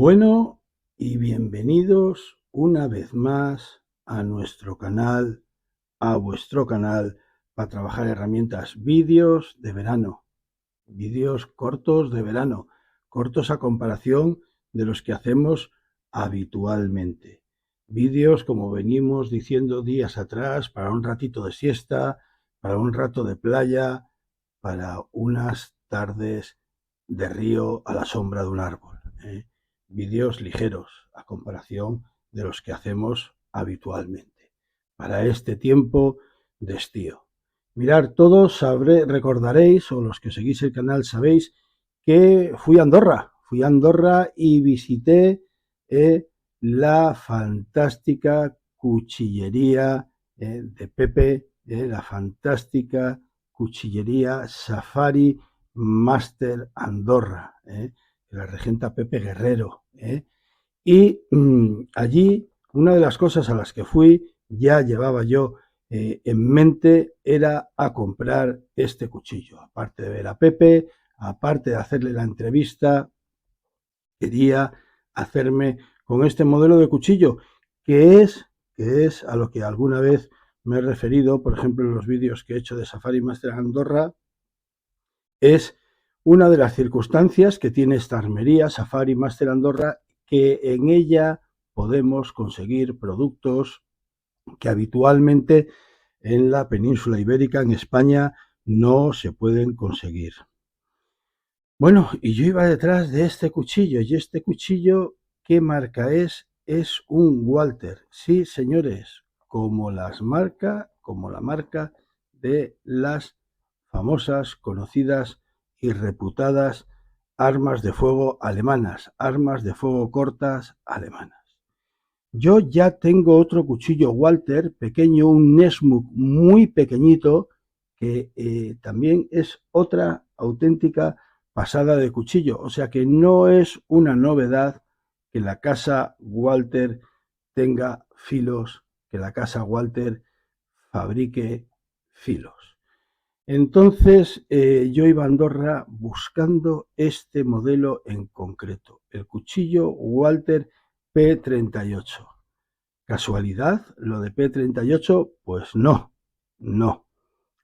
Bueno, y bienvenidos una vez más a nuestro canal, a vuestro canal, para trabajar herramientas, vídeos de verano, vídeos cortos de verano, cortos a comparación de los que hacemos habitualmente. Vídeos, como venimos diciendo días atrás, para un ratito de siesta, para un rato de playa, para unas tardes de río a la sombra de un árbol. Vídeos ligeros a comparación de los que hacemos habitualmente. Para este tiempo de estío. Mirad, todos recordaréis, o los que seguís el canal sabéis, que fui a Andorra y visité la fantástica cuchillería de Pepe, la fantástica cuchillería Safari Master Andorra, la regenta Pepe Guerrero. Y allí una de las cosas a las que fui, ya llevaba yo en mente, era a comprar este cuchillo. Aparte de ver a Pepe, aparte de hacerle la entrevista, quería hacerme con este modelo de cuchillo, que es a lo que alguna vez me he referido, por ejemplo, en los vídeos que he hecho de Safari Master Andorra. Es una de las circunstancias que tiene esta armería Safari Master Andorra, que en ella podemos conseguir productos que habitualmente en la península ibérica, en España, no se pueden conseguir. Bueno, y yo iba detrás de este cuchillo, y este cuchillo, ¿qué marca es? Es un Walther. Sí, señores, como la marca de las famosas, conocidas y reputadas armas de fuego alemanas, armas de fuego cortas alemanas. Yo ya tengo otro cuchillo Walther pequeño, un Nesmuk muy pequeñito, que también es otra auténtica pasada de cuchillo. O sea que no es una novedad que la casa Walther tenga filos, que la casa Walther fabrique filos. Entonces yo iba a Andorra buscando este modelo en concreto, el cuchillo Walther P38. ¿Casualidad lo de P38? Pues no.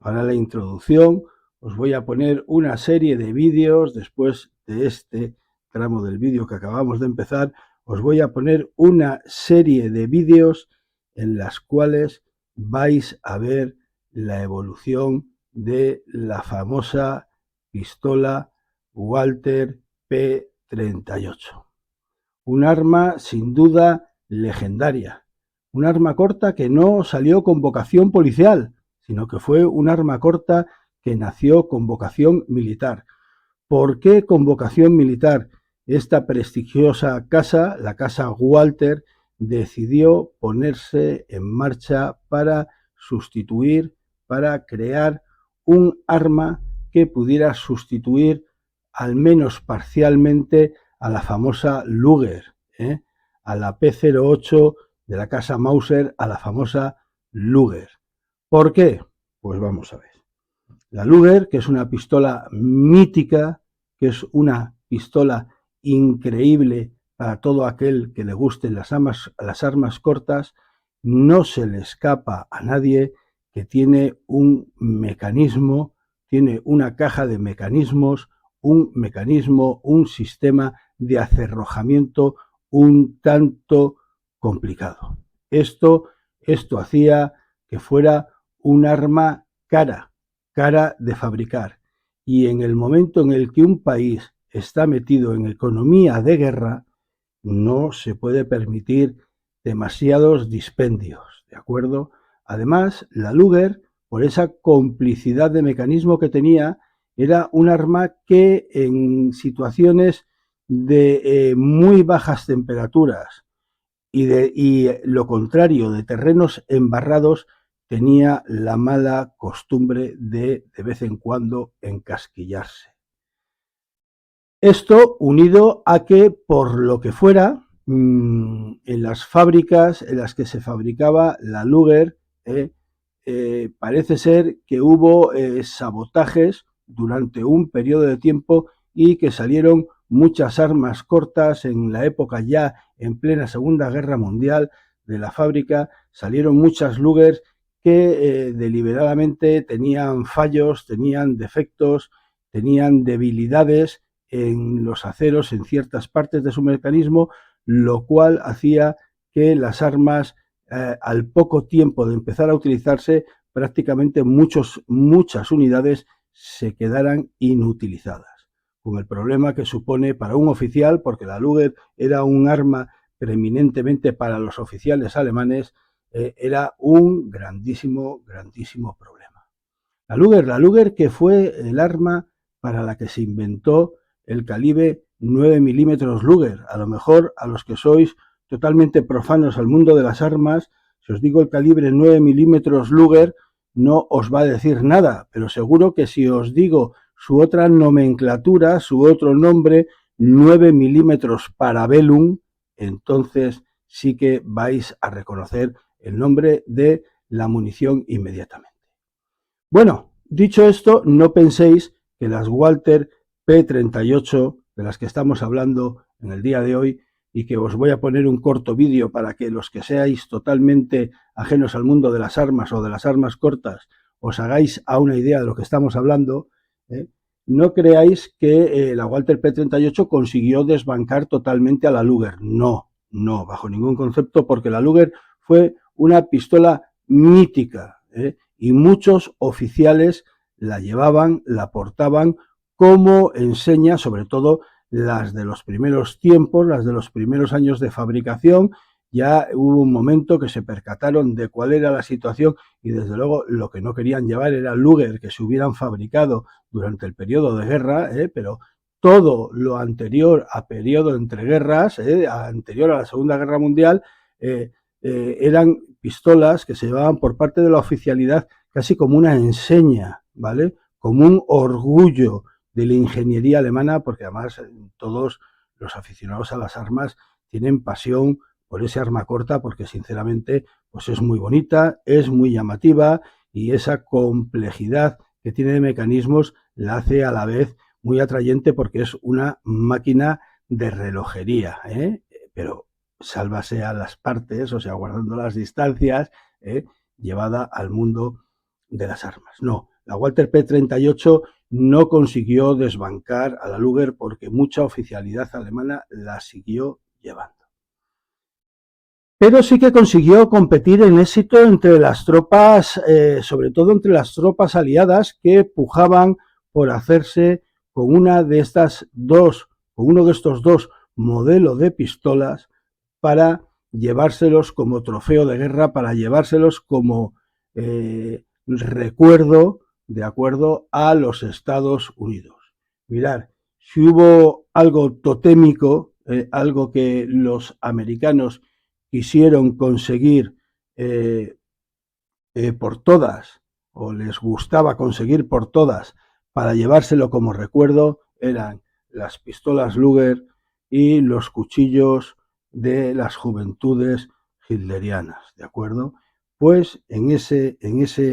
Ahora la introducción os voy a poner una serie de vídeos después de este tramo del vídeo que acabamos de empezar. Os voy a poner una serie de vídeos en las cuales vais a ver la evolución de la famosa pistola Walther P38. Un arma sin duda legendaria. Un arma corta que no salió con vocación policial, sino que fue un arma corta que nació con vocación militar. ¿Por qué con vocación militar? Esta prestigiosa casa, la casa Walther, decidió ponerse en marcha para sustituir, para crear un arma que pudiera sustituir al menos parcialmente a la famosa Luger, a la P08 de la casa Mauser, a la famosa Luger. ¿Por qué? Pues vamos a ver. La Luger, que es una pistola mítica, que es una pistola increíble para todo aquel que le gusten las armas cortas, no se le escapa a nadie que tiene un mecanismo, tiene una caja de mecanismos, un sistema de acerrojamiento un tanto complicado. Esto hacía que fuera un arma cara de fabricar. Y en el momento en el que un país está metido en economía de guerra, no se puede permitir demasiados dispendios, ¿de acuerdo? Además, la Luger, por esa complicidad de mecanismo que tenía, era un arma que en situaciones de muy bajas temperaturas y lo contrario, de terrenos embarrados, tenía la mala costumbre de vez en cuando encasquillarse. Esto unido a que, por lo que fuera, en las fábricas en las que se fabricaba la Luger, parece ser que hubo sabotajes durante un periodo de tiempo y que salieron muchas armas cortas en la época ya en plena Segunda Guerra Mundial. De la fábrica salieron muchas Luger que deliberadamente tenían fallos, tenían defectos, tenían debilidades en los aceros, en ciertas partes de su mecanismo, lo cual hacía que las armas, al poco tiempo de empezar a utilizarse, prácticamente muchas unidades se quedaran inutilizadas, con el problema que supone para un oficial, porque la Luger era un arma preeminentemente para los oficiales alemanes, era un grandísimo problema. La Luger que fue el arma para la que se inventó el calibre 9 milímetros Luger. A lo mejor a los que sois totalmente profanos al mundo de las armas, si os digo el calibre 9 milímetros Luger, no os va a decir nada, pero seguro que si os digo su otra nomenclatura, su otro nombre, 9 milímetros Parabellum, entonces sí que vais a reconocer el nombre de la munición inmediatamente. Bueno, dicho esto, no penséis que las Walther P38, de las que estamos hablando en el día de hoy, y que os voy a poner un corto vídeo para que los que seáis totalmente ajenos al mundo de las armas o de las armas cortas os hagáis a una idea de lo que estamos hablando, no creáis que la Walther P38 consiguió desbancar totalmente a la Luger. No, bajo ningún concepto, porque la Luger fue una pistola mítica, y muchos oficiales la llevaban, la portaban como enseña, sobre todo las de los primeros tiempos, las de los primeros años de fabricación. Ya hubo un momento que se percataron de cuál era la situación y desde luego lo que no querían llevar era Luger que se hubieran fabricado durante el periodo de guerra, pero todo lo anterior a periodo entre guerras, anterior a la Segunda Guerra Mundial, eran pistolas que se llevaban por parte de la oficialidad casi como una enseña, ¿vale? Como un orgullo de la ingeniería alemana, porque además todos los aficionados a las armas tienen pasión por ese arma corta, porque sinceramente pues es muy bonita, es muy llamativa y esa complejidad que tiene de mecanismos la hace a la vez muy atrayente porque es una máquina de relojería, pero sálvase a las partes, o sea, guardando las distancias, llevada al mundo de las armas. No, la Walther P38 no consiguió desbancar a la Luger porque mucha oficialidad alemana la siguió llevando. Pero sí que consiguió competir en éxito entre las tropas, sobre todo entre las tropas aliadas que pujaban por hacerse con una de estas dos, con uno de estos dos modelos de pistolas para llevárselos como trofeo de guerra, para llevárselos como recuerdo de acuerdo a los Estados Unidos. Mirad, si hubo algo totémico, algo que los americanos quisieron conseguir por todas, o les gustaba conseguir por todas, para llevárselo como recuerdo, eran las pistolas Luger y los cuchillos de las juventudes hitlerianas, ¿de acuerdo? Pues en ese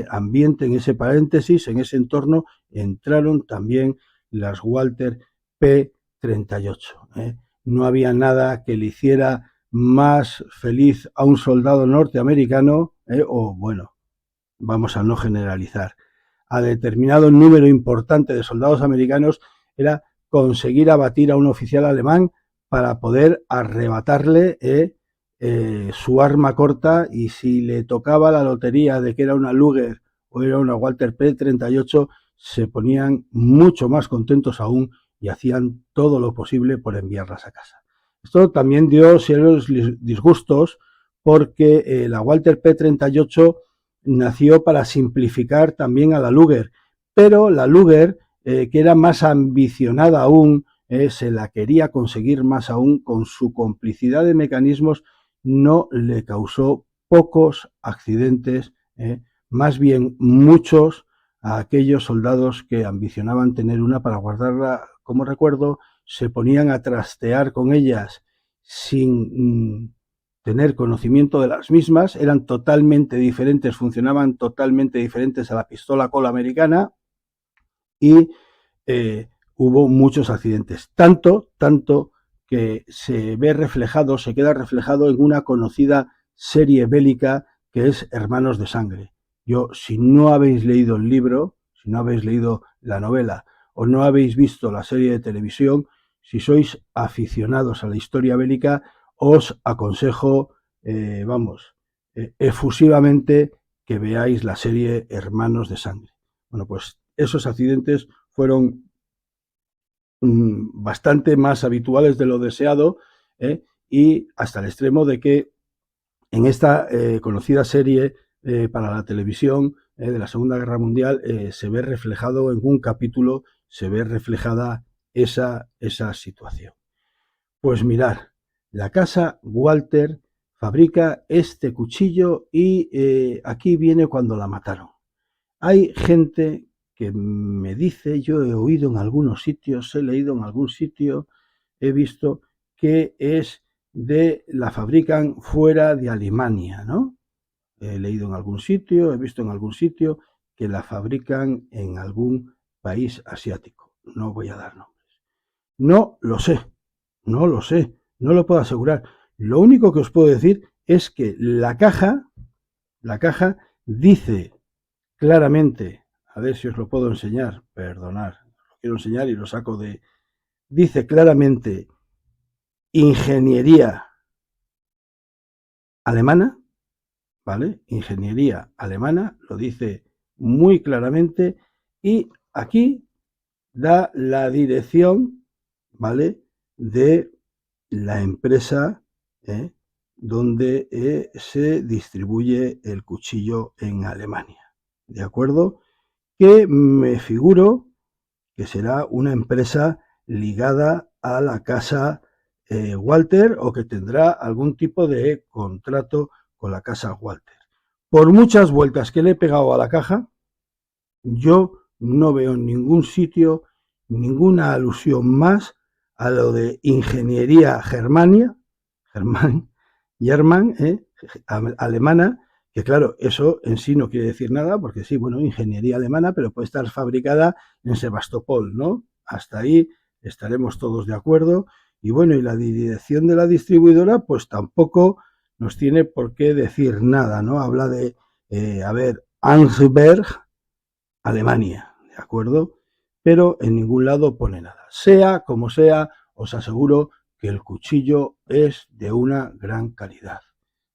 ambiente, en ese paréntesis, en ese entorno, entraron también las Walther P38. No había nada que le hiciera más feliz a un soldado norteamericano, o bueno, vamos a no generalizar, a determinado número importante de soldados americanos, era conseguir abatir a un oficial alemán para poder arrebatarle su arma corta, y si le tocaba la lotería de que era una Luger o era una Walther P38, se ponían mucho más contentos aún y hacían todo lo posible por enviarlas a casa. Esto también dio serios disgustos porque la Walther P38 nació para simplificar también a la Luger, pero la Luger, que era más ambicionada aún, se la quería conseguir más aún, con su complicidad de mecanismos no le causó pocos accidentes, más bien muchos, a aquellos soldados que ambicionaban tener una para guardarla como recuerdo, se ponían a trastear con ellas sin tener conocimiento de las mismas, eran totalmente diferentes, funcionaban totalmente diferentes a la pistola Colt americana, y hubo muchos accidentes, tanto que se queda reflejado en una conocida serie bélica que es Hermanos de Sangre. Si no habéis leído el libro, si no habéis leído la novela o no habéis visto la serie de televisión, si sois aficionados a la historia bélica, os aconsejo, efusivamente que veáis la serie Hermanos de Sangre. Bueno, pues esos accidentes fueron bastante más habituales de lo deseado, y hasta el extremo de que en esta conocida serie para la televisión de la Segunda Guerra Mundial se ve reflejado en un capítulo, se ve reflejada esa situación. Pues mirar, la casa Walter fabrica este cuchillo y aquí viene cuando la mataron. Hay gente que me dice, yo he oído en algunos sitios, he leído en algún sitio, he visto que la fabrican fuera de Alemania, ¿no? He leído en algún sitio, he visto en algún sitio que la fabrican en algún país asiático. No voy a dar nombres. No lo sé, no lo puedo asegurar. Lo único que os puedo decir es que la caja dice claramente, a ver si os lo puedo enseñar, perdonad, lo quiero enseñar y lo saco dice claramente ingeniería alemana, ¿vale? Ingeniería alemana, lo dice muy claramente y aquí da la dirección, ¿vale? De la empresa donde se distribuye el cuchillo en Alemania, ¿de acuerdo? Que me figuro que será una empresa ligada a la casa Walter o que tendrá algún tipo de contrato con la casa Walter. Por muchas vueltas que le he pegado a la caja, yo no veo en ningún sitio ninguna alusión más a lo de ingeniería German, alemana, que claro, eso en sí no quiere decir nada, porque sí, bueno, ingeniería alemana, pero puede estar fabricada en Sebastopol, ¿no? Hasta ahí estaremos todos de acuerdo. Y bueno, y la dirección de la distribuidora, pues tampoco nos tiene por qué decir nada, ¿no? Habla de, Ansberg, Alemania, ¿de acuerdo? Pero en ningún lado pone nada. Sea como sea, os aseguro que el cuchillo es de una gran calidad,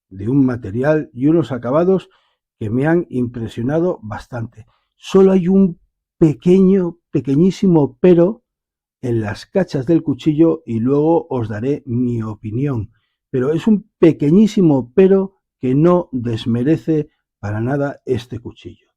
de un material y unos acabados que me han impresionado bastante. Solo hay un pequeñísimo pero en las cachas del cuchillo y luego os daré mi opinión. Pero es un pequeñísimo pero que no desmerece para nada este cuchillo.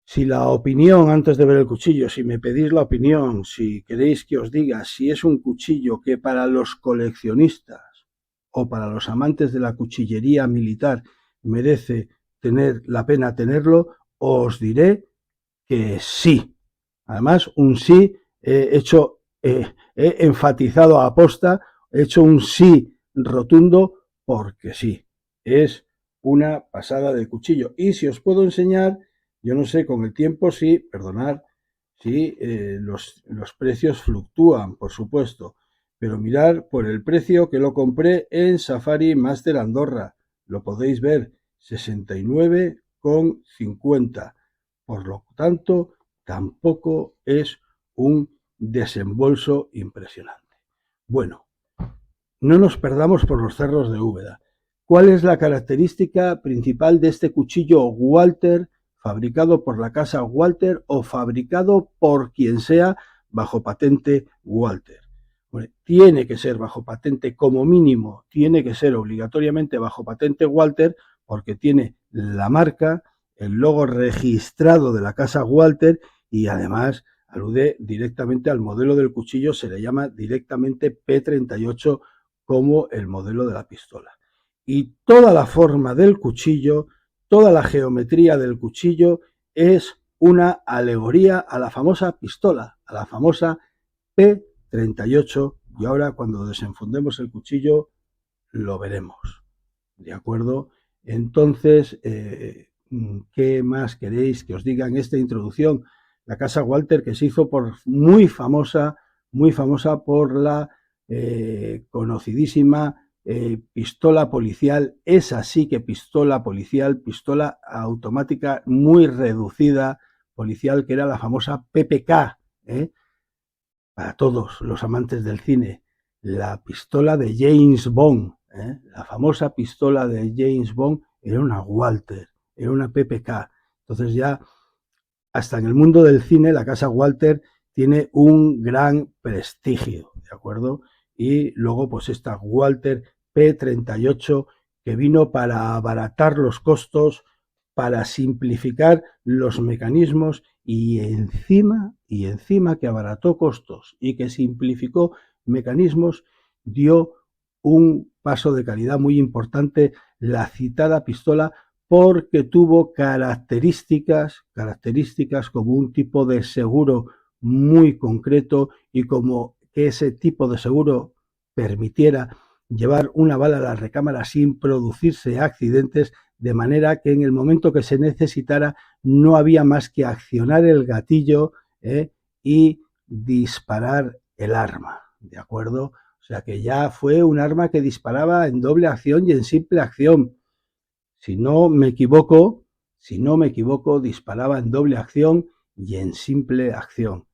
Si la opinión, antes de ver el cuchillo, si me pedís la opinión, si queréis que os diga si es un cuchillo que para los coleccionistas o para los amantes de la cuchillería militar merece tener la pena tenerlo, os diré que sí. Además, un sí he enfatizado a posta, he hecho un sí rotundo porque sí. Es una pasada de cuchillo. Y si os puedo enseñar, yo no sé, con el tiempo sí, perdonad, sí, los precios fluctúan, por supuesto, pero mirad por el precio que lo compré en Safari Master Andorra, lo podéis ver, 69,50. Por lo tanto, tampoco es un desembolso impresionante. Bueno, no nos perdamos por los cerros de Úbeda. ¿Cuál es la característica principal de este cuchillo Walter, fabricado por la casa Walter o fabricado por quien sea bajo patente Walter? Bueno, tiene que ser bajo patente como mínimo, tiene que ser obligatoriamente bajo patente Walter porque tiene la marca, el logo registrado de la casa Walter y además alude directamente al modelo del cuchillo, se le llama directamente P38 como el modelo de la pistola. Y toda la forma del cuchillo, toda la geometría del cuchillo es una alegoría a la famosa pistola, a la famosa P38, y ahora cuando desenfundemos el cuchillo lo veremos. ¿De acuerdo? Entonces, ¿qué más queréis que os diga en esta introducción? la casa Walther, que se hizo muy famosa por la conocidísima pistola policial, esa sí que pistola policial, pistola automática muy reducida policial, que era la famosa PPK, para todos los amantes del cine, la pistola de James Bond, la famosa pistola de James Bond era una Walther, era una PPK. Entonces ya hasta en el mundo del cine la casa Walther tiene un gran prestigio, ¿de acuerdo? Y luego pues esta Walther P38 que vino para abaratar los costos, para simplificar los mecanismos y encima que abarató costos y que simplificó mecanismos, dio un paso de calidad muy importante la citada pistola, porque tuvo características como un tipo de seguro muy concreto y como que ese tipo de seguro permitiera llevar una bala a la recámara sin producirse accidentes, de manera que en el momento que se necesitara no había más que accionar el gatillo y disparar el arma, ¿de acuerdo? O sea que ya fue un arma que disparaba en doble acción y en simple acción. Si no me equivoco, disparaba en doble acción y en simple acción,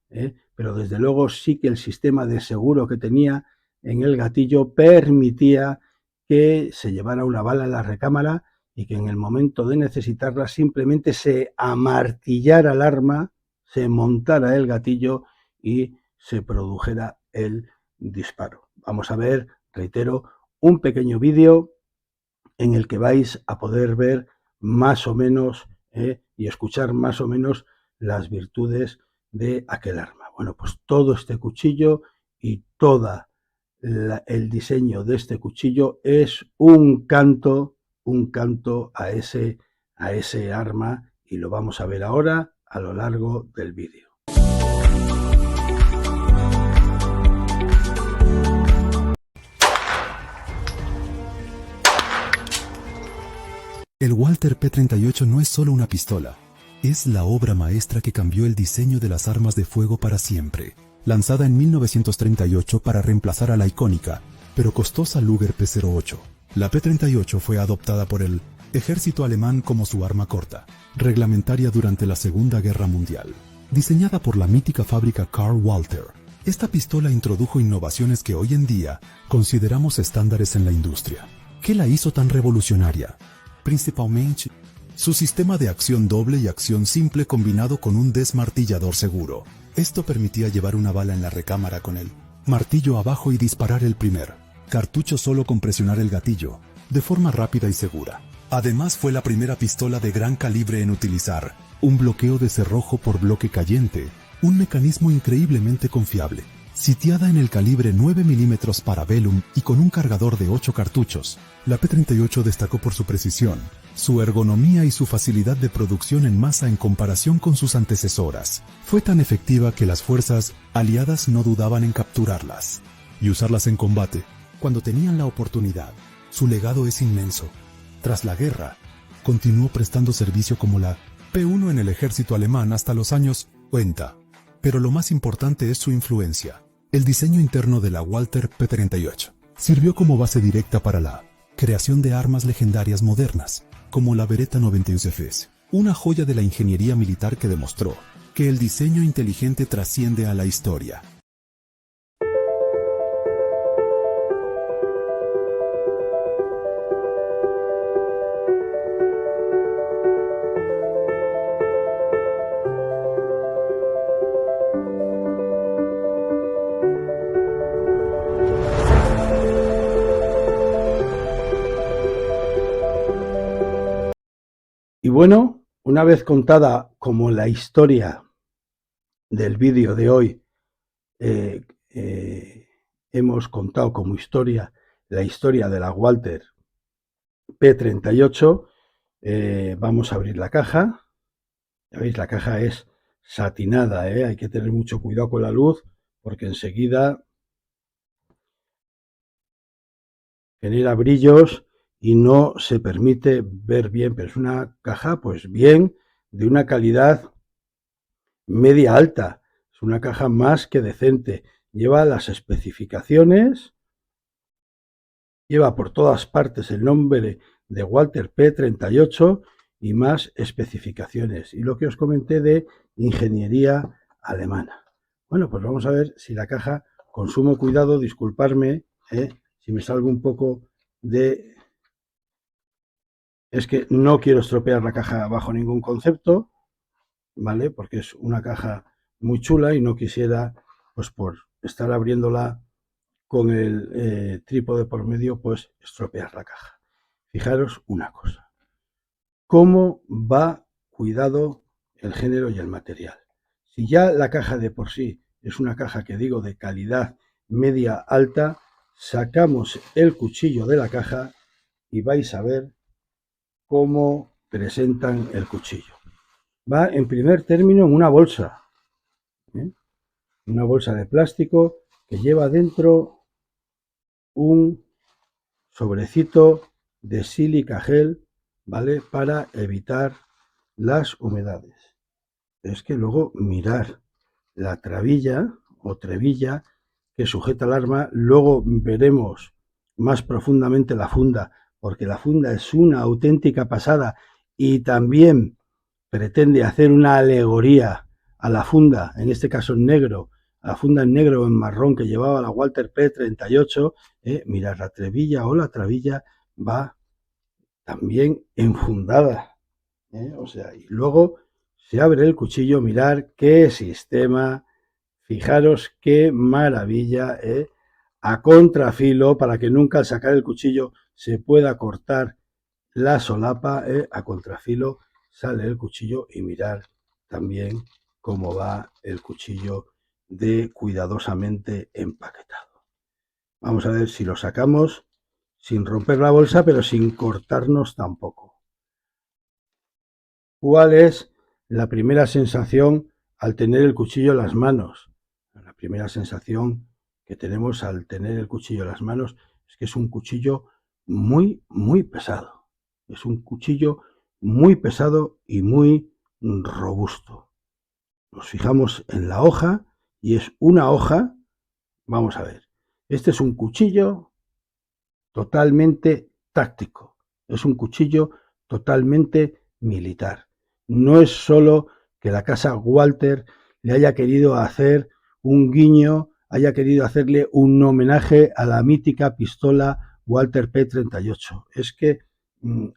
pero desde luego sí que el sistema de seguro que tenía en el gatillo permitía que se llevara una bala a la recámara y que en el momento de necesitarla simplemente se amartillara el arma, se montara el gatillo y se produjera el disparo. Vamos a ver, reitero, un pequeño vídeo en el que vais a poder ver más o menos y escuchar más o menos las virtudes de aquel arma. Bueno, pues todo este cuchillo y todo el diseño de este cuchillo es un canto a ese arma, y lo vamos a ver ahora a lo largo del vídeo. El Walther P38 no es solo una pistola, es la obra maestra que cambió el diseño de las armas de fuego para siempre. Lanzada en 1938 para reemplazar a la icónica, pero costosa Luger P08, la P38 fue adoptada por el ejército alemán como su arma corta, reglamentaria durante la Segunda Guerra Mundial. Diseñada por la mítica fábrica Karl Walther, esta pistola introdujo innovaciones que hoy en día consideramos estándares en la industria. ¿Qué la hizo tan revolucionaria? Principalmente, su sistema de acción doble y acción simple combinado con un desmartillador seguro. Esto permitía llevar una bala en la recámara con el martillo abajo y disparar el primer cartucho solo con presionar el gatillo, de forma rápida y segura. Además fue la primera pistola de gran calibre en utilizar un bloqueo de cerrojo por bloque cayente, un mecanismo increíblemente confiable. Sitiada en el calibre 9 mm Parabellum y con un cargador de 8 cartuchos, la P38 destacó por su precisión, su ergonomía y su facilidad de producción en masa en comparación con sus antecesoras. Fue tan efectiva que las fuerzas aliadas no dudaban en capturarlas y usarlas en combate cuando tenían la oportunidad. Su legado es inmenso. Tras la guerra, continuó prestando servicio como la P1 en el ejército alemán hasta los años 90. Pero lo más importante es su influencia. El diseño interno de la Walther P38 sirvió como base directa para la creación de armas legendarias modernas, como la Beretta 91 FS, una joya de la ingeniería militar que demostró que el diseño inteligente trasciende a la historia. Y bueno, una vez contada como la historia del vídeo de hoy, hemos contado como historia la historia de la Walther P38, vamos a abrir la caja. Ya veis, la caja es satinada, hay que tener mucho cuidado con la luz porque enseguida genera brillos y no se permite ver bien, pero es una caja pues bien, de una calidad media alta. Es una caja más que decente. Lleva las especificaciones, lleva por todas partes el nombre de Walther P38 y más especificaciones. Y lo que os comenté de ingeniería alemana. Bueno, pues vamos a ver si la caja, con sumo cuidado, disculparme, si me salgo un poco de... Es que no quiero estropear la caja bajo ningún concepto, ¿vale? Porque es una caja muy chula y no quisiera, pues por estar abriéndola con el trípode por medio, pues estropear la caja. Fijaros una cosa, cómo va cuidado el género y el material. Si ya la caja de por sí es una caja que digo de calidad media alta, sacamos el cuchillo de la caja y vais a ver cómo presentan el cuchillo. Va en primer término en una bolsa, una bolsa de plástico que lleva dentro un sobrecito de sílica gel, ¿vale? Para evitar las humedades. Es que luego mirar la trabilla o trebilla que sujeta el arma, luego veremos más profundamente la funda, porque la funda es una auténtica pasada y también pretende hacer una alegoría a la funda, en este caso en negro, a la funda en negro o en marrón que llevaba la Walther P38, mirad, la trebilla o la trabilla va también enfundada, o sea, y luego se abre el cuchillo, mirar qué sistema, fijaros qué maravilla, a contrafilo, para que nunca al sacar el cuchillo se pueda cortar la solapa, a contrafilo sale el cuchillo y mirar también cómo va el cuchillo de cuidadosamente empaquetado. Vamos a ver si lo sacamos sin romper la bolsa, pero sin cortarnos tampoco. ¿Cuál es la primera sensación al tener el cuchillo en las manos? La primera sensación que tenemos al tener el cuchillo en las manos es que es un cuchillo muy, muy pesado. Es un cuchillo muy pesado y muy robusto. Nos fijamos en la hoja y es una hoja, vamos a ver, este es un cuchillo totalmente táctico, es un cuchillo totalmente militar. No es solo que la casa Walther le haya querido hacer un guiño, haya querido hacerle un homenaje a la mítica pistola Walther P38. Es que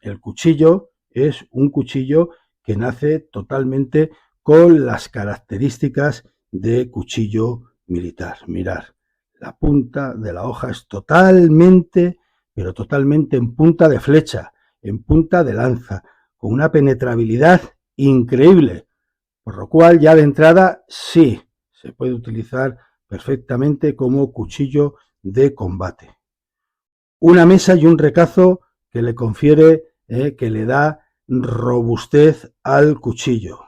el cuchillo es un cuchillo que nace totalmente con las características de cuchillo militar. Mirar, la punta de la hoja es totalmente, pero totalmente en punta de flecha, en punta de lanza, con una penetrabilidad increíble, por lo cual ya de entrada sí, se puede utilizar perfectamente como cuchillo de combate. Una mesa y un recazo que le confiere, que le da robustez al cuchillo.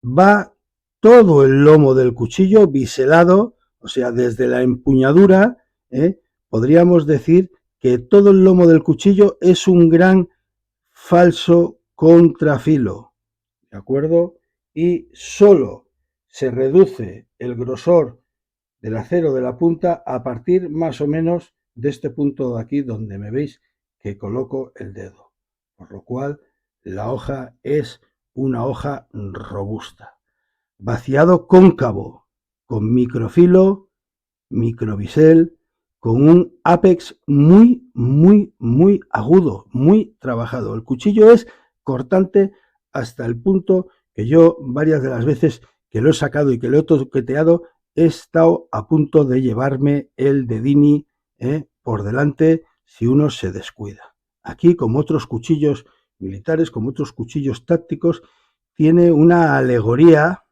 Va todo el lomo del cuchillo biselado, o sea, desde la empuñadura, podríamos decir que todo el lomo del cuchillo es un gran falso contrafilo, ¿de acuerdo? Y solo se reduce el grosor del acero de la punta a partir más o menos de este punto de aquí donde me veis que coloco el dedo, por lo cual la hoja es una hoja robusta. Vaciado cóncavo, con microfilo, microbisel, con un ápex muy, muy, muy agudo, muy trabajado. El cuchillo es cortante hasta el punto que yo varias de las veces que lo he sacado y que lo he toqueteado, he estado a punto de llevarme el dedini por delante si uno se descuida. Aquí, como otros cuchillos militares, como otros cuchillos tácticos, tiene una alegoría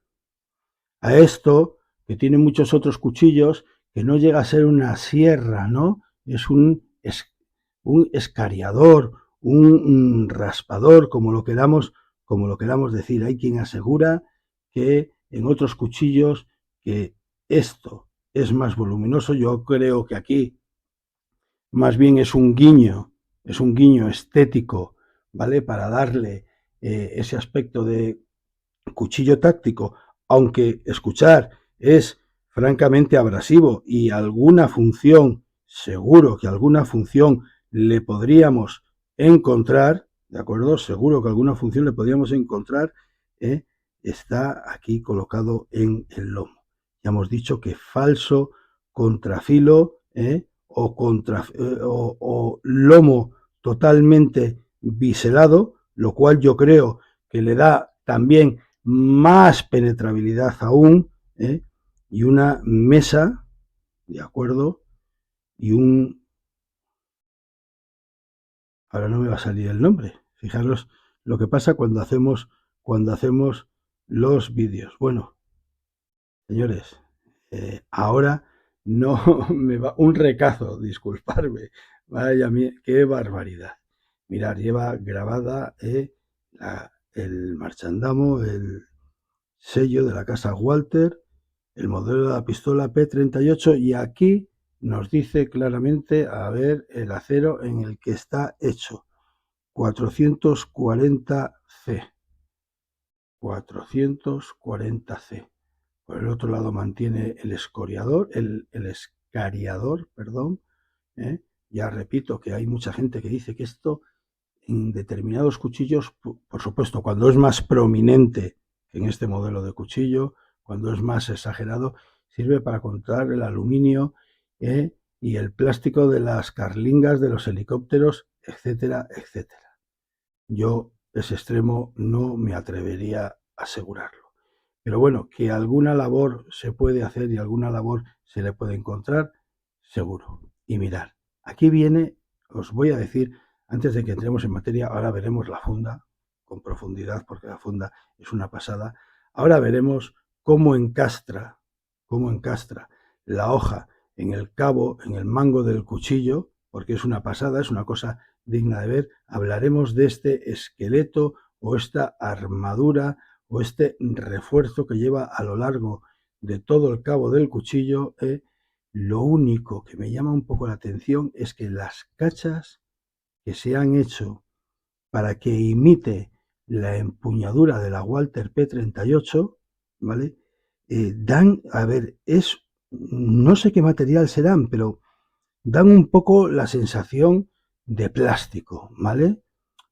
a esto, que tiene muchos otros cuchillos, que no llega a ser una sierra, ¿no? Es un escariador, un raspador, como lo queramos decir. Hay quien asegura que en otros cuchillos que esto es más voluminoso. Yo creo que aquí más bien es un guiño estético, ¿vale? Para darle ese aspecto de cuchillo táctico aunque escuchar es francamente abrasivo y alguna función, seguro que alguna función le podríamos encontrar, ¿de acuerdo? Seguro que alguna función le podríamos encontrar, está aquí colocado en el lomo. Ya hemos dicho que falso contrafilo, o lomo totalmente biselado, lo cual yo creo que le da también más penetrabilidad aún, y una mesa, ¿de acuerdo? Y ahora no me va a salir el nombre. Fijaros lo que pasa cuando hacemos los vídeos. Bueno, señores, ahora no me va un recazo, disculparme. Vaya, qué barbaridad. Mirad, lleva grabada el marchandamo, el sello de la casa Walter, el modelo de la pistola P38, y aquí nos dice claramente, a ver, el acero en el que está hecho, 440C. 440C. Por el otro lado mantiene el escoriador, el escariador, perdón. Ya repito que hay mucha gente que dice que esto en determinados cuchillos, por supuesto, cuando es más prominente en este modelo de cuchillo, cuando es más exagerado, sirve para controlar el aluminio y el plástico de las carlingas de los helicópteros, etcétera, etcétera. Yo ese extremo no me atrevería a asegurarlo. Pero bueno, que alguna labor se puede hacer y alguna labor se le puede encontrar, seguro. Y mirad, aquí viene, os voy a decir, antes de que entremos en materia, ahora veremos la funda con profundidad, porque la funda es una pasada. Ahora veremos cómo encastra la hoja en el cabo, en el mango del cuchillo, porque es una pasada, es una cosa digna de ver. Hablaremos de este esqueleto o esta armadura o este refuerzo que lleva a lo largo de todo el cabo del cuchillo. Lo único que me llama un poco la atención es que las cachas que se han hecho para que imite la empuñadura de la Walter P38, ¿vale? Dan, a ver, no sé qué material serán, pero dan un poco la sensación de plástico, ¿vale?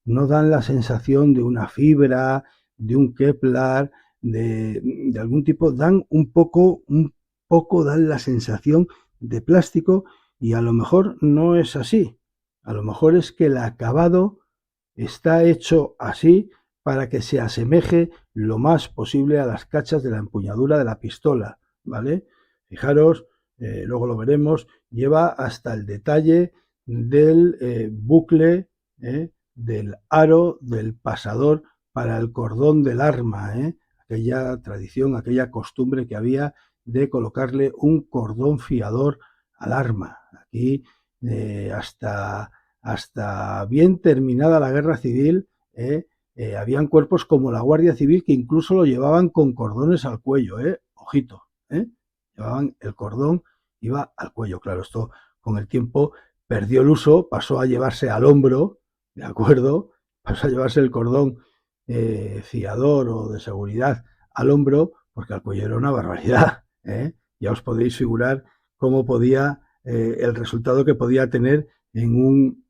No dan la sensación de una fibra, de un Kevlar, de algún tipo, dan un poco, dan la sensación de plástico, y a lo mejor no es así. A lo mejor es que el acabado está hecho así para que se asemeje lo más posible a las cachas de la empuñadura de la pistola, ¿vale? Fijaros, luego lo veremos, lleva hasta el detalle del bucle, del aro, del pasador para el cordón del arma, aquella tradición, aquella costumbre que había de colocarle un cordón fiador al arma. Aquí hasta bien terminada la guerra civil, habían cuerpos como la Guardia Civil que incluso lo llevaban con cordones al cuello, ojito, llevaban el cordón, iba al cuello. Claro, esto con el tiempo perdió el uso, pasó a llevarse al hombro, ¿de acuerdo? Pasó a llevarse el cordón fiador o de seguridad al hombro, porque al cuello era una barbaridad. Ya os podéis figurar cómo podía, el resultado que podía tener en un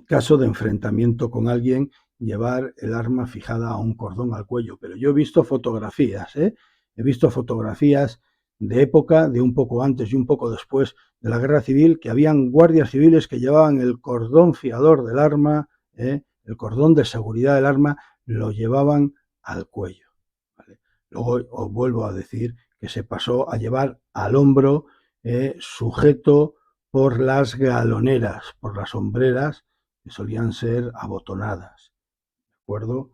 caso de enfrentamiento con alguien, llevar el arma fijada a un cordón al cuello. Pero yo he visto fotografías, he visto fotografías de época, de un poco antes y un poco después de la guerra civil, que habían guardias civiles que llevaban el cordón fiador del arma, el cordón de seguridad del arma, lo llevaban al cuello, ¿vale? Luego os vuelvo a decir que se pasó a llevar al hombro, sujeto por las galoneras, por las hombreras, que solían ser abotonadas, ¿de acuerdo?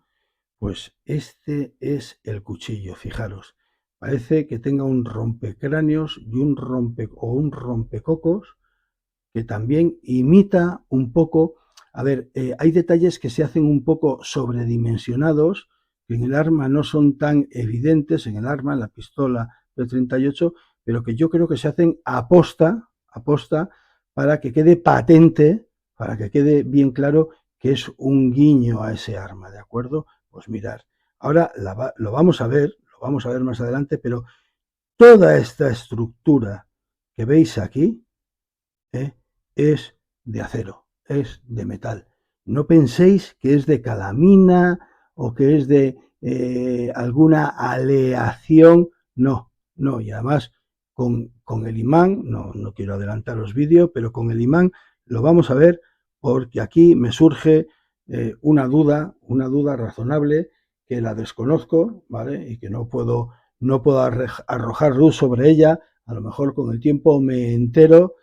Pues este es el cuchillo, fijaros. Parece que tenga un rompecráneos y un rompecocos que también imita un poco. A ver, hay detalles que se hacen un poco sobredimensionados, que en el arma no son tan evidentes, en la pistola P38, pero que yo creo que se hacen aposta para que quede patente, para que quede bien claro que es un guiño a ese arma, ¿de acuerdo? Pues mirad, ahora lo vamos a ver, lo vamos a ver más adelante, pero toda esta estructura que veis aquí es de acero, es de metal. No penséis que es de calamina o que es de alguna aleación, no, no, y además con el imán, no quiero adelantaros vídeo, pero con el imán lo vamos a ver porque aquí me surge una duda razonable que la desconozco, ¿vale? Y que no puedo arrojar luz sobre ella, a lo mejor con el tiempo me entero.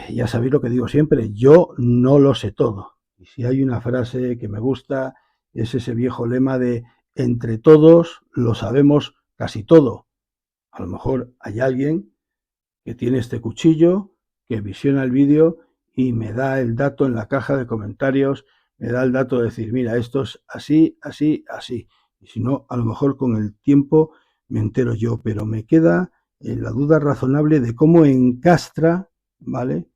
Ya sabéis lo que digo siempre, yo no lo sé todo. Y si hay una frase que me gusta, es ese viejo lema de entre todos lo sabemos casi todo. A lo mejor hay alguien que tiene este cuchillo, que visiona el vídeo y me da el dato en la caja de comentarios, me da el dato de decir, mira, esto es así, así, así. Y si no, a lo mejor con el tiempo me entero yo, pero me queda la duda razonable de cómo encastra, ¿vale?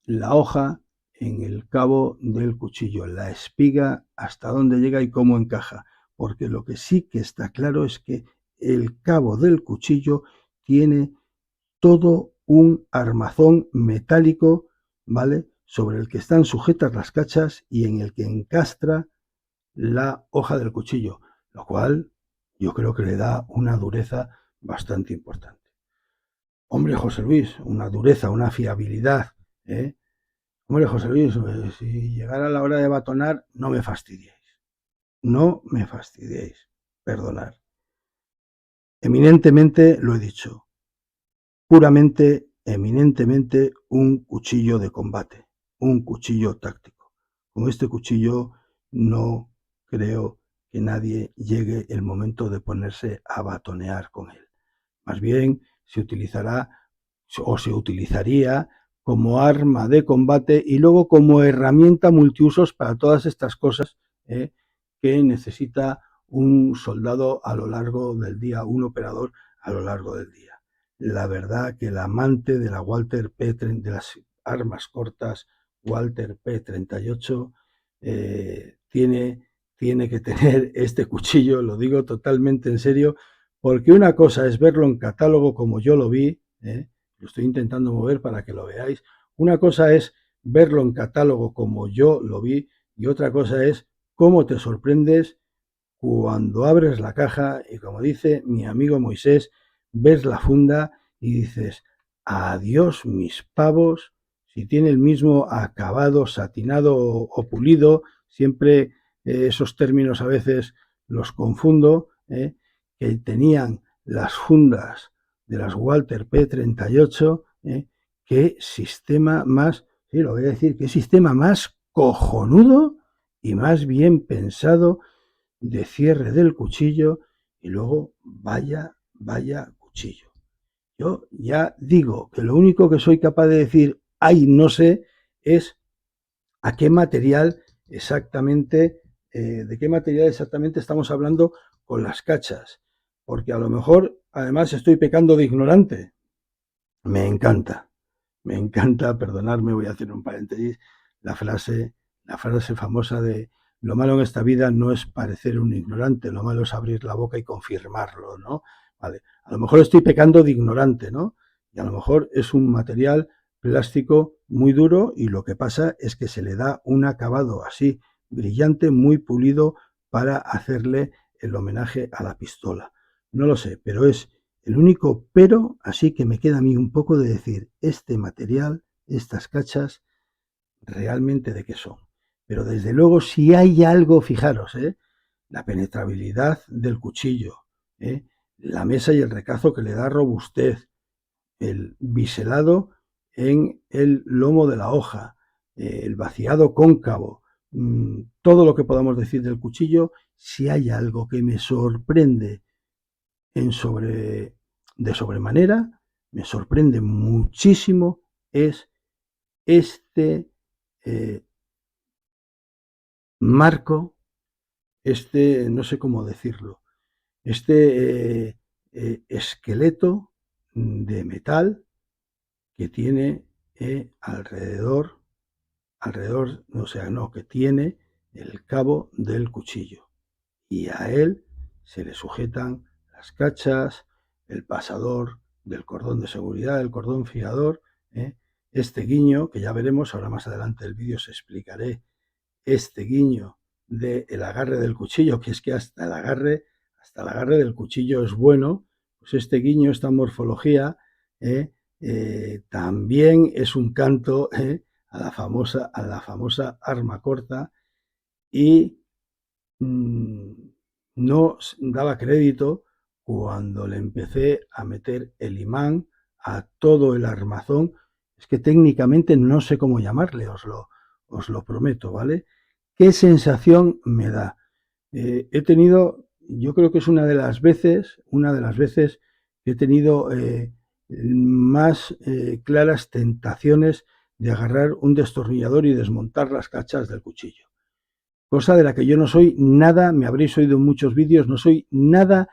La hoja en el cabo del cuchillo, la espiga hasta dónde llega y cómo encaja, porque lo que sí que está claro es que el cabo del cuchillo tiene todo un armazón metálico, ¿vale? Sobre el que están sujetas las cachas y en el que encastra la hoja del cuchillo, lo cual yo creo que le da una dureza bastante importante. Hombre, José Luis, una dureza, una fiabilidad, ¿eh? Hombre, José Luis, si llegara la hora de batonar, no me fastidiéis. No me fastidiéis. Perdonad. Eminentemente, lo he dicho, puramente, eminentemente un cuchillo de combate, un cuchillo táctico. Con este cuchillo no creo que nadie llegue el momento de ponerse a batonear con él. Más bien se utilizará o se utilizaría como arma de combate y luego como herramienta multiusos para todas estas cosas que necesita un soldado a lo largo del día, un operador a lo largo del día. La verdad que el amante de la Walther P30, de las armas cortas Walther P38 tiene que tener este cuchillo, lo digo totalmente en serio, porque una cosa es verlo en catálogo como yo lo vi, lo estoy intentando mover para que lo veáis, una cosa es verlo en catálogo como yo lo vi y otra cosa es cómo te sorprendes cuando abres la caja y, como dice mi amigo Moisés, ves la funda y dices, adiós mis pavos, si tiene el mismo acabado, satinado o pulido, siempre esos términos a veces los confundo, que tenían las fundas de las Walther P38, qué sistema más, sí, lo voy a decir, qué sistema más cojonudo y más bien pensado de cierre del cuchillo y luego vaya cuchillo. Yo ya digo que lo único que soy capaz de decir, ay, no sé, es a qué material exactamente, de qué material exactamente estamos hablando con las cachas, porque a lo mejor además estoy pecando de ignorante. Me encanta, perdonadme, voy a hacer un paréntesis, la frase famosa de lo malo en esta vida no es parecer un ignorante, lo malo es abrir la boca y confirmarlo, ¿no? Vale, a lo mejor estoy pecando de ignorante, ¿no? Y a lo mejor es un material plástico muy duro y lo que pasa es que se le da un acabado así brillante, muy pulido para hacerle el homenaje a la pistola. No lo sé, pero es el único pero, así que me queda a mí un poco de decir, este material, estas cachas, realmente de qué son. Pero desde luego, si hay algo, fijaros, la penetrabilidad del cuchillo, la mesa y el recazo que le da robustez, el biselado en el lomo de la hoja, el vaciado cóncavo, todo lo que podamos decir del cuchillo, si hay algo que me sorprende de sobremanera, me sorprende muchísimo, es este marco, no sé cómo decirlo, esqueleto de metal que tiene alrededor, o sea, no, que tiene el cabo del cuchillo. Y a él se le sujetan las cachas, el pasador del cordón de seguridad, el cordón fiador, este guiño, que ya veremos, ahora más adelante del vídeo os explicaré este guiño del agarre del cuchillo, que es que hasta el agarre del cuchillo es bueno, pues este guiño, esta morfología, también es un canto a la famosa arma corta, y no daba crédito cuando le empecé a meter el imán a todo el armazón. Es que técnicamente no sé cómo llamarle, os lo prometo, ¿vale? ¿Qué sensación me da? He tenido, yo creo que es una de las veces que he tenido más claras tentaciones de agarrar un destornillador y desmontar las cachas del cuchillo. Cosa de la que yo no soy nada, me habréis oído en muchos vídeos, no soy nada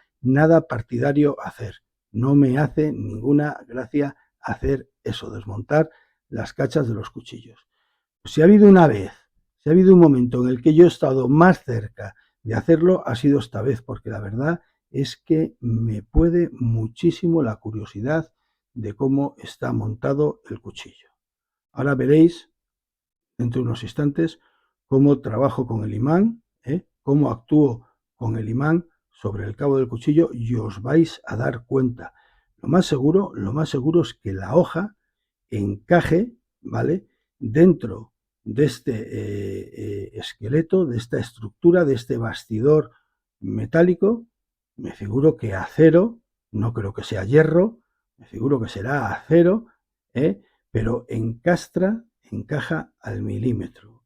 partidario a hacer. No me hace ninguna gracia hacer eso, desmontar las cachas de los cuchillos. Si ha habido una vez, si ha habido un momento en el que yo he estado más cerca de hacerlo, ha sido esta vez, porque la verdad es que me puede muchísimo la curiosidad de cómo está montado el cuchillo. Ahora veréis, dentro de unos instantes, cómo trabajo con el imán, cómo actúo con el imán sobre el cabo del cuchillo, y os vais a dar cuenta. Lo más seguro es que la hoja encaje, ¿vale?, dentro de este esqueleto, de esta estructura, de este bastidor metálico. Me figuro que acero, no creo que sea hierro, me figuro que será acero, pero encaja al milímetro.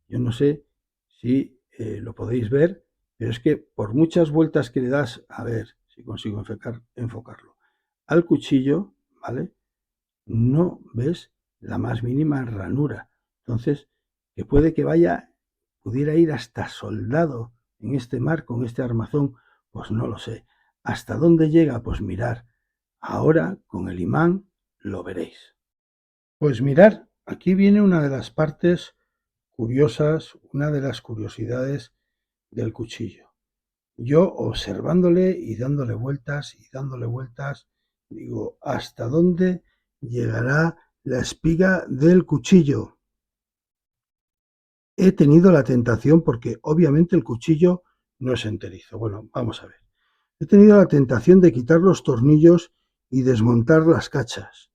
Yo no sé si lo podéis ver, pero es que por muchas vueltas que le das, a ver si consigo enfocarlo, al cuchillo, ¿vale?, no ves la más mínima ranura. Entonces, que puede que pudiera ir hasta soldado en este marco, en este armazón, pues no lo sé. ¿Hasta dónde llega? Pues mirar. Ahora, con el imán, lo veréis. Pues mirar, aquí viene una de las partes curiosas, una de las curiosidades del cuchillo. Yo observándole y dándole vueltas, digo, ¿hasta dónde llegará la espiga del cuchillo? He tenido la tentación, porque obviamente el cuchillo no es enterizo. Bueno, vamos a ver. He tenido la tentación de quitar los tornillos y desmontar las cachas,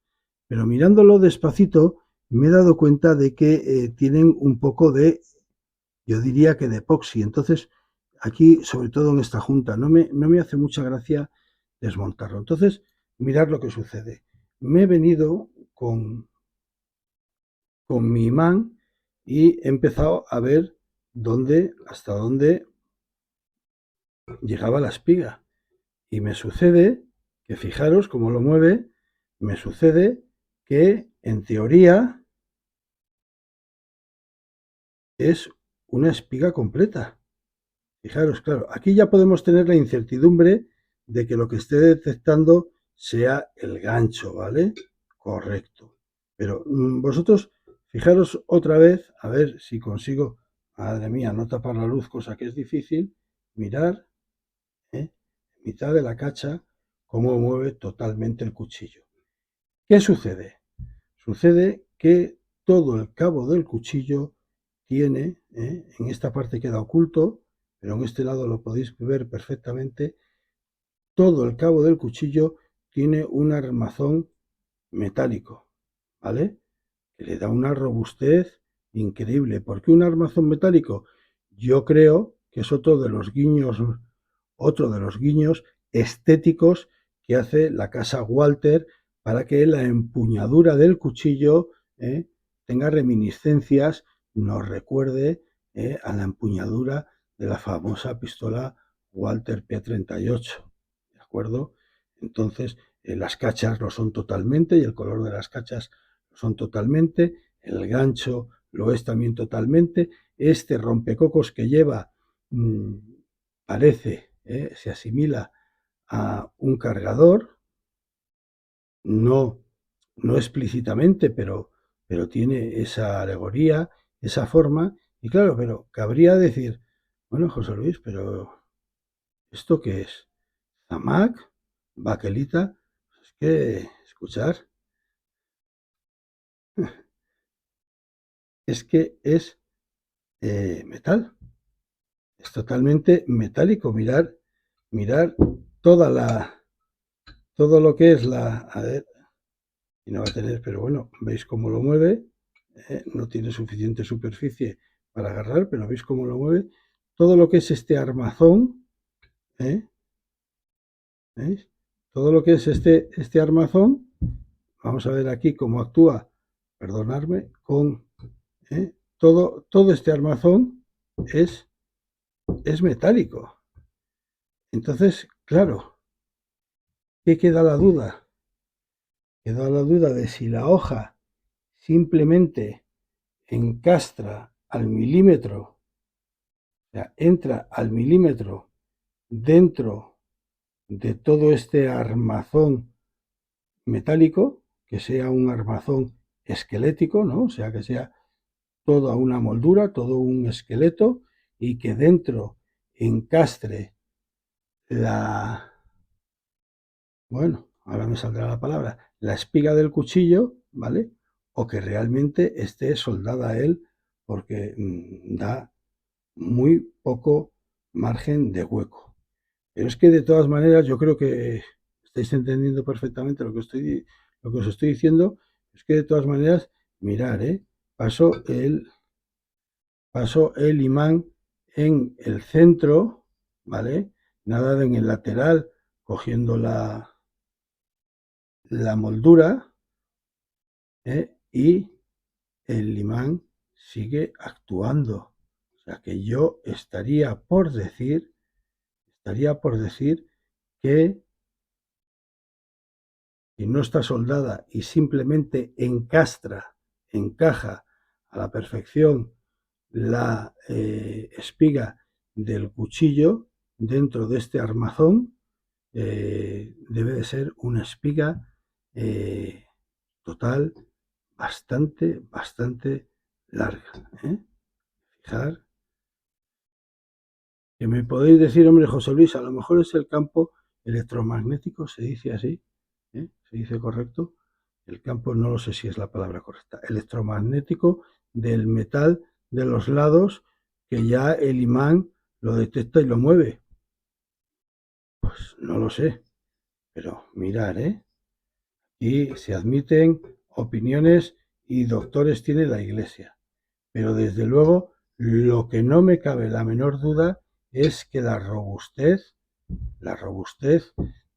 pero mirándolo despacito me he dado cuenta de que tienen un poco de, yo diría que de epoxi. Entonces, aquí, sobre todo en esta junta, no me hace mucha gracia desmontarlo. Entonces, mirad lo que sucede. Me he venido con mi imán y he empezado a ver hasta dónde llegaba la espiga. Y me sucede que, fijaros cómo lo mueve, me sucede que, en teoría, es una espiga completa. Fijaros, claro, aquí ya podemos tener la incertidumbre de que lo que esté detectando sea el gancho, ¿vale? Correcto. Pero vosotros, fijaros otra vez, a ver si consigo, madre mía, no tapar la luz, cosa que es difícil, mirar, en mitad de la cacha, cómo mueve totalmente el cuchillo. ¿Qué sucede? Sucede que todo el cabo del cuchillo tiene, en esta parte queda oculto, pero en este lado lo podéis ver perfectamente, todo el cabo del cuchillo tiene un armazón metálico, ¿vale?, que le da una robustez increíble. ¿Por qué un armazón metálico? Yo creo que es otro de los guiños estéticos que hace la casa Walther para que la empuñadura del cuchillo tenga reminiscencias, nos recuerde a la empuñadura de la famosa pistola Walther P38, ¿de acuerdo? Entonces, las cachas lo son totalmente, y el color de las cachas lo son totalmente, el gancho lo es también totalmente. Este rompecocos que lleva parece, se asimila a un cargador, no explícitamente, pero tiene esa alegoría, esa forma. Y claro, pero cabría decir, bueno, José Luis, pero ¿Esto qué es? ¿Zamac? ¿Baquelita? Es que, escuchar, es que es metal. Es totalmente metálico. Mirar todo lo que es a ver, y no va a tener, pero bueno, veis cómo lo mueve, no tiene suficiente superficie para agarrar, pero veis cómo lo mueve. Todo lo que es este armazón, ¿eh? ¿Veis? Todo lo que es este armazón, vamos a ver aquí cómo actúa, perdonadme, todo este armazón es metálico. Entonces, claro, ¿qué queda la duda? Queda la duda de si la hoja simplemente encastra al milímetro, o sea, entra al milímetro dentro de todo este armazón metálico, que sea un armazón esquelético, ¿no? O sea, que sea toda una moldura, todo un esqueleto, y que dentro encastre la, bueno, ahora me saldrá la palabra, la espiga del cuchillo, ¿vale? O que realmente esté soldada a él, porque da muy poco margen de hueco. Pero es que de todas maneras yo creo que estáis entendiendo perfectamente lo que os estoy diciendo. Es que de todas maneras, mirar, paso el imán en el centro, ¿vale? Nada en el lateral, cogiendo la moldura, y el imán sigue actuando. O sea que yo estaría por decir que si no está soldada y simplemente encaja a la perfección la espiga del cuchillo dentro de este armazón, debe de ser una espiga total bastante larga. Fijar que me podéis decir, hombre, José Luis, a lo mejor es el campo electromagnético, se dice así, se dice correcto. El campo, no lo sé si es la palabra correcta, electromagnético del metal de los lados, que ya el imán lo detecta y lo mueve. Pues no lo sé, pero mirar, y se admiten opiniones y doctores tiene la Iglesia. Pero desde luego, lo que no me cabe la menor duda es que la robustez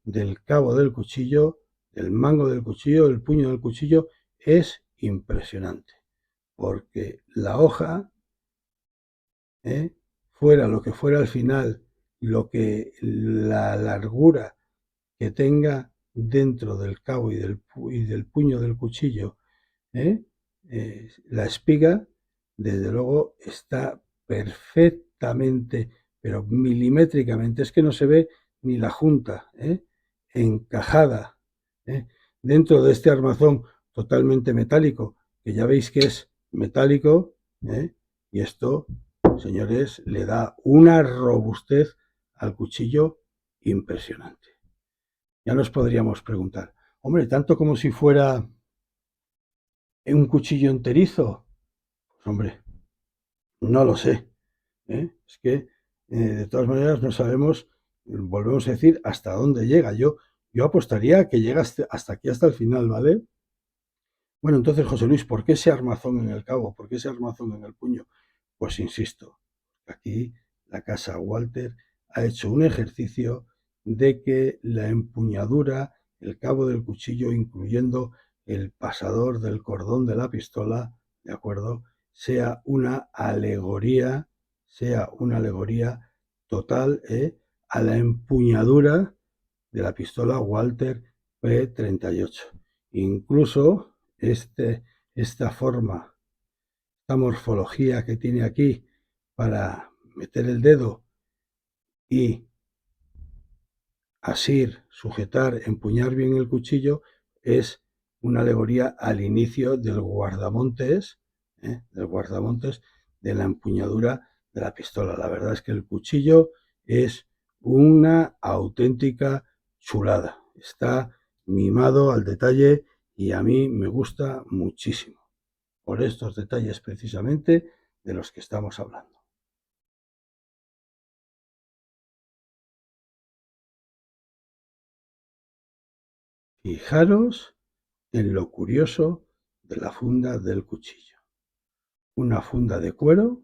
del cabo del cuchillo, del mango del cuchillo, del puño del cuchillo, es impresionante. Porque la hoja, fuera lo que fuera al final, la largura que tenga dentro del cabo y del puño del cuchillo, la espiga, desde luego, está perfectamente, pero milimétricamente, es que no se ve ni la junta, encajada, ¿eh? Dentro de este armazón totalmente metálico, que ya veis que es metálico, y esto, señores, le da una robustez al cuchillo impresionante. Ya nos podríamos preguntar, hombre, tanto como si fuera un cuchillo enterizo, pues hombre, no lo sé. Es que de todas maneras no sabemos, volvemos a decir, hasta dónde llega. Yo apostaría que llega hasta aquí, hasta el final, ¿vale? Bueno, entonces, José Luis, ¿por qué ese armazón en el cabo? ¿Por qué ese armazón en el puño? Pues insisto, aquí la casa Walter ha hecho un ejercicio de que la empuñadura, el cabo del cuchillo, incluyendo el pasador del cordón de la pistola, ¿de acuerdo? Sea una alegoría total, a la empuñadura de la pistola Walter P38. Incluso esta forma, esta morfología que tiene aquí para meter el dedo y asir, sujetar, empuñar bien el cuchillo, es una alegoría al inicio del guardamontes de la empuñadura de la pistola. La verdad es que el cuchillo es una auténtica chulada. Está mimado al detalle y a mí me gusta muchísimo, por estos detalles precisamente de los que estamos hablando. Fijaros en lo curioso de la funda del cuchillo. Una funda de cuero,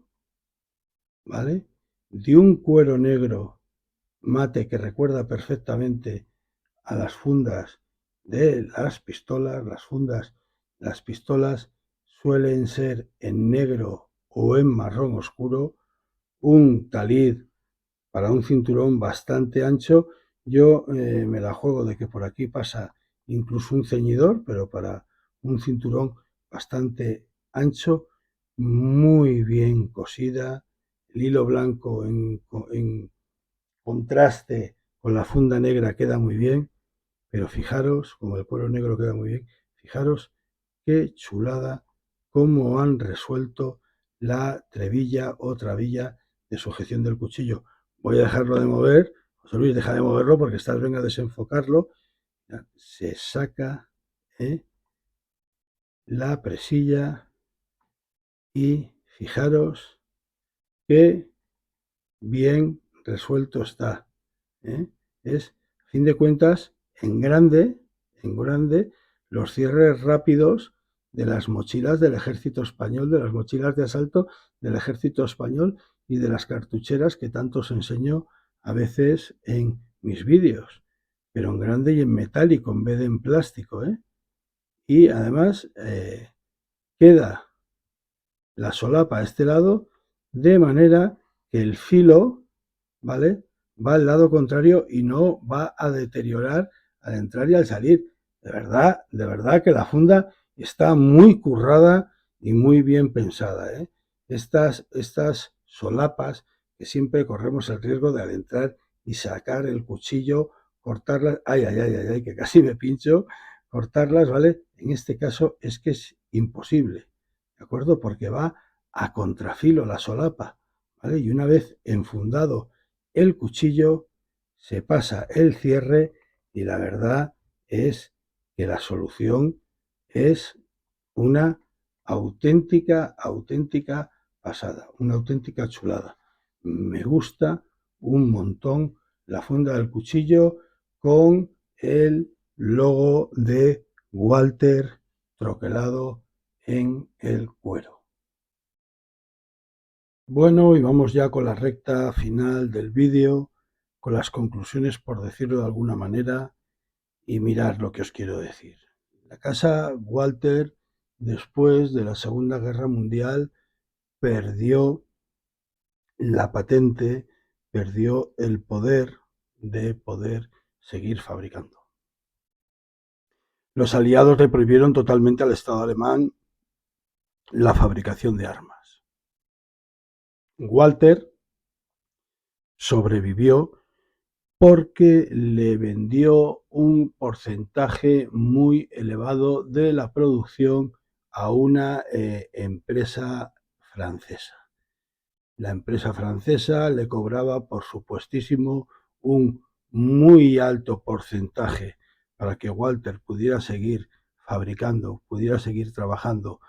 ¿vale? De un cuero negro mate que recuerda perfectamente a las fundas de las pistolas. Las pistolas suelen ser en negro o en marrón oscuro, un talid para un cinturón bastante ancho. Yo me la juego de que por aquí pasa incluso un ceñidor, pero para un cinturón bastante ancho, muy bien cosida, el hilo blanco en contraste con la funda negra queda muy bien, pero fijaros, como el cuero negro queda muy bien, fijaros qué chulada, cómo han resuelto la trebilla o trabilla de sujeción del cuchillo. Voy a dejarlo de mover, José Luis, deja de moverlo porque estás, venga a desenfocarlo. Se saca la presilla y fijaros qué bien resuelto está. Es, a fin de cuentas, en grande, los cierres rápidos de las mochilas del ejército español, de las mochilas de asalto del ejército español y de las cartucheras que tanto os enseño a veces en mis vídeos, pero en grande y en metálico en vez de en plástico. Y además queda la solapa a este lado de manera que el filo, ¿vale?, va al lado contrario y no va a deteriorar al entrar y al salir. De verdad que la funda está muy currada y muy bien pensada. Estas solapas que siempre corremos el riesgo de al entrar y sacar el cuchillo, cortarlas, ay, que casi me pincho, cortarlas, ¿vale? En este caso es que es imposible, ¿de acuerdo? Porque va a contrafilo la solapa, ¿vale? Y una vez enfundado el cuchillo, se pasa el cierre y la verdad es que la solución es una auténtica pasada, una auténtica chulada. Me gusta un montón la funda del cuchillo con el logo de Walther troquelado en el cuero. Bueno, y vamos ya con la recta final del vídeo, con las conclusiones, por decirlo de alguna manera, y mirad lo que os quiero decir. La casa Walther, después de la Segunda Guerra Mundial, perdió la patente, perdió el poder de poder seguir fabricando. Los aliados le prohibieron totalmente al Estado alemán la fabricación de armas. Walther sobrevivió porque le vendió un porcentaje muy elevado de la producción a una empresa francesa. La empresa francesa le cobraba, por supuestísimo, un muy alto porcentaje para que Walther pudiera seguir fabricando, pudiera seguir trabajando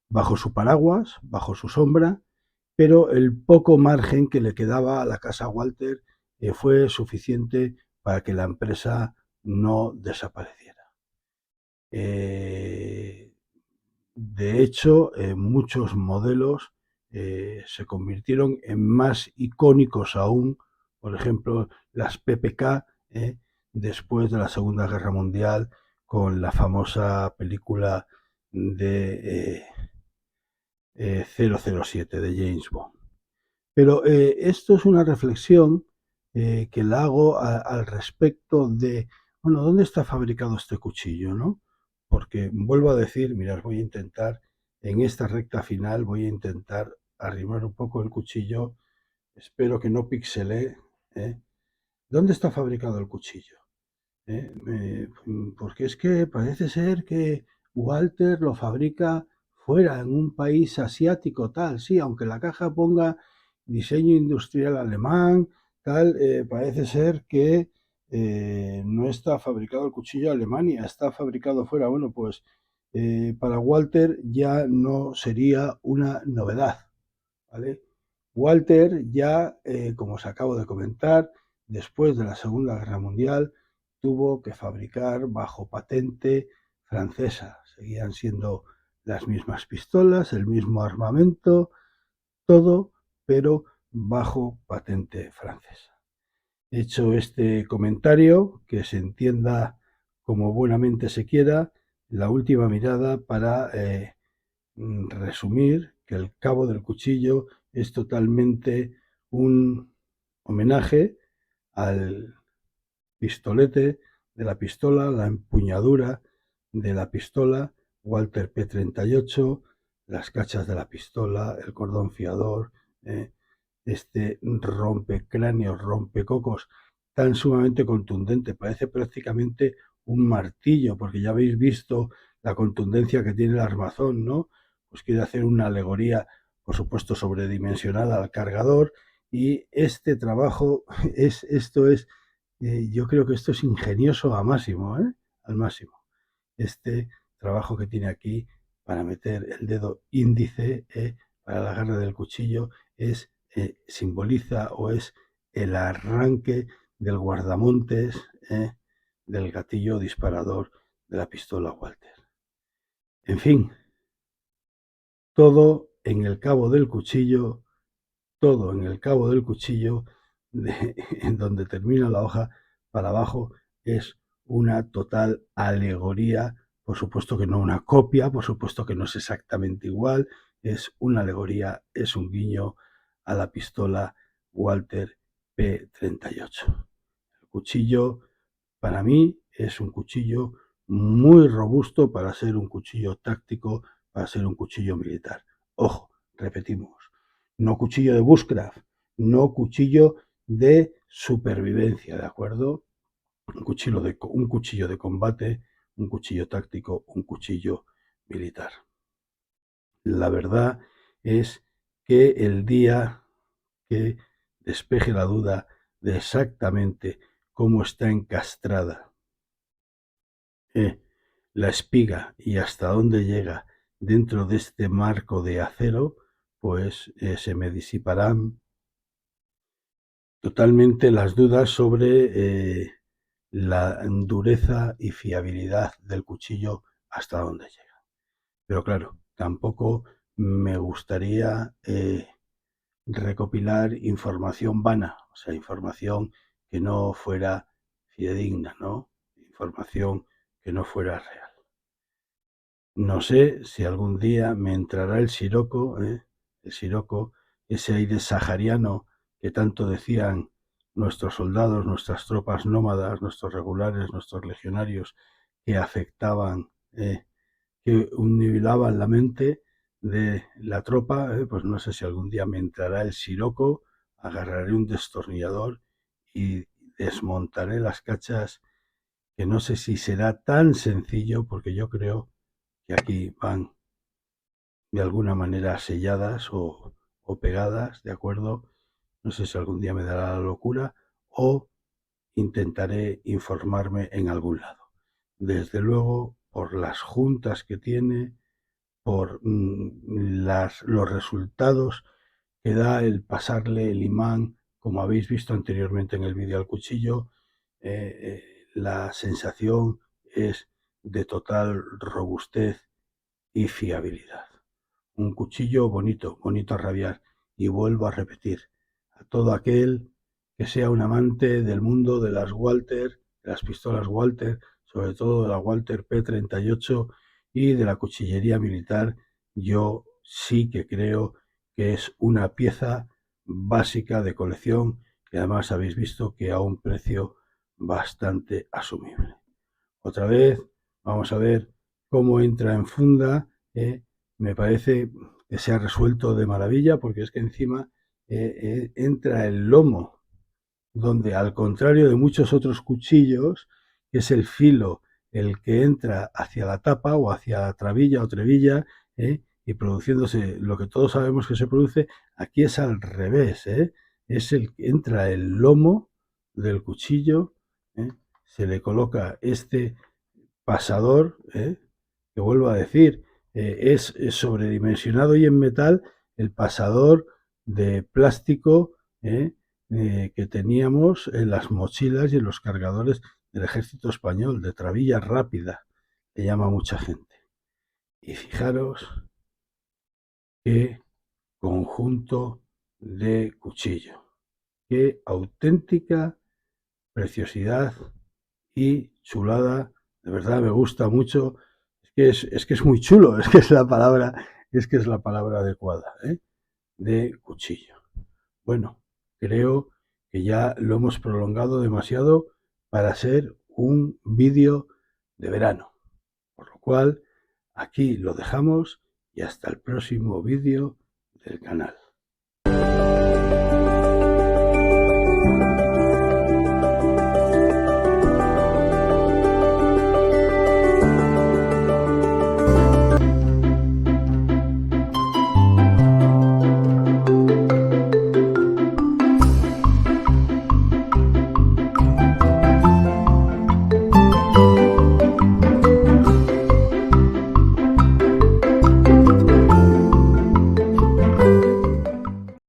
bajo su paraguas, bajo su sombra, pero el poco margen que le quedaba a la casa Walther fue suficiente para que la empresa no desapareciera. De hecho, muchos modelos se convirtieron en más icónicos aún, por ejemplo, las PPK, después de la Segunda Guerra Mundial, con la famosa película de 007 de James Bond. Pero esto es una reflexión que la hago al respecto de, bueno, ¿dónde está fabricado este cuchillo, no? Porque vuelvo a decir, mirad, voy a intentar, en esta recta final, voy a intentar arrimar un poco el cuchillo, espero que no pixelee. ¿Dónde está fabricado el cuchillo? Porque es que parece ser que Walther lo fabrica fuera, en un país asiático, tal, sí, aunque la caja ponga diseño industrial alemán, parece ser que no está fabricado el cuchillo en Alemania, está fabricado fuera. Bueno, pues para Walther ya no sería una novedad, ¿vale? Walther ya, como os acabo de comentar, después de la Segunda Guerra Mundial, tuvo que fabricar bajo patente francesa. Seguían siendo las mismas pistolas, el mismo armamento, todo, pero bajo patente francesa. Hecho este comentario, que se entienda como buenamente se quiera, la última mirada para resumir que el cabo del cuchillo es totalmente un homenaje al pistolete de la pistola, la empuñadura de la pistola Walther P38, las cachas de la pistola, el cordón fiador, este rompecráneos, rompecocos tan sumamente contundente, parece prácticamente un martillo, porque ya habéis visto la contundencia que tiene el armazón, ¿no? Pues quiere hacer una alegoría, por supuesto, sobredimensionada al cargador, y este trabajo yo creo que esto es ingenioso a máximo, ¿eh? Al máximo. Este trabajo que tiene aquí para meter el dedo índice para el agarre del cuchillo simboliza o es el arranque del guardamontes del gatillo disparador de la pistola Walther. En fin, todo en el cabo del cuchillo, todo en el cabo del cuchillo, en donde termina la hoja para abajo, es una total alegoría. Por supuesto que no una copia, por supuesto que no es exactamente igual, es una alegoría, es un guiño a la pistola Walther P38. El cuchillo, para mí, es un cuchillo muy robusto para ser un cuchillo táctico, para ser un cuchillo militar. Ojo, repetimos, no cuchillo de bushcraft, no cuchillo de supervivencia, ¿de acuerdo? Un cuchillo de combate, un cuchillo táctico, un cuchillo militar. La verdad es que el día que despeje la duda de exactamente cómo está encastrada la espiga y hasta dónde llega dentro de este marco de acero, pues se me disiparán totalmente las dudas sobre la dureza y fiabilidad del cuchillo hasta dónde llega. Pero claro, tampoco me gustaría recopilar información vana, o sea, información que no fuera fidedigna, ¿no? Información que no fuera real. No sé si algún día me entrará el siroco, ese aire sahariano que tanto decían nuestros soldados, nuestras tropas nómadas, nuestros regulares, nuestros legionarios, que afectaban, que unificaban la mente de la tropa, pues no sé si algún día me entrará el siroco, agarraré un destornillador y desmontaré las cachas, que no sé si será tan sencillo, porque yo creo que aquí van de alguna manera selladas o pegadas, ¿de acuerdo? No sé si algún día me dará la locura o intentaré informarme en algún lado. Desde luego, por las juntas que tiene, por los resultados que da el pasarle el imán, como habéis visto anteriormente en el vídeo al cuchillo, la sensación es de total robustez y fiabilidad. Un cuchillo bonito, bonito a rabiar. Y vuelvo a repetir, a todo aquel que sea un amante del mundo de las Walther, de las pistolas Walther, sobre todo de la Walther P38 y de la cuchillería militar, yo sí que creo que es una pieza básica de colección, que además habéis visto que a un precio bastante asumible. Otra vez, vamos a ver cómo entra en funda. Me parece que se ha resuelto de maravilla, porque es que encima entra el lomo, donde al contrario de muchos otros cuchillos, es el filo el que entra hacia la tapa o hacia la trabilla o trevilla, y produciéndose lo que todos sabemos que se produce, aquí es al revés. es el que entra el lomo del cuchillo, se le coloca este pasador, que vuelvo a decir, es sobredimensionado y en metal el pasador de plástico que teníamos en las mochilas y en los cargadores del ejército español, de trabilla rápida, le llama mucha gente. Y fijaros qué conjunto de cuchillo, qué auténtica preciosidad y chulada, de verdad me gusta mucho, es que es muy chulo, es que es la palabra adecuada, de cuchillo. Bueno, creo que ya lo hemos prolongado demasiado para ser un vídeo de verano, por lo cual aquí lo dejamos y hasta el próximo vídeo del canal.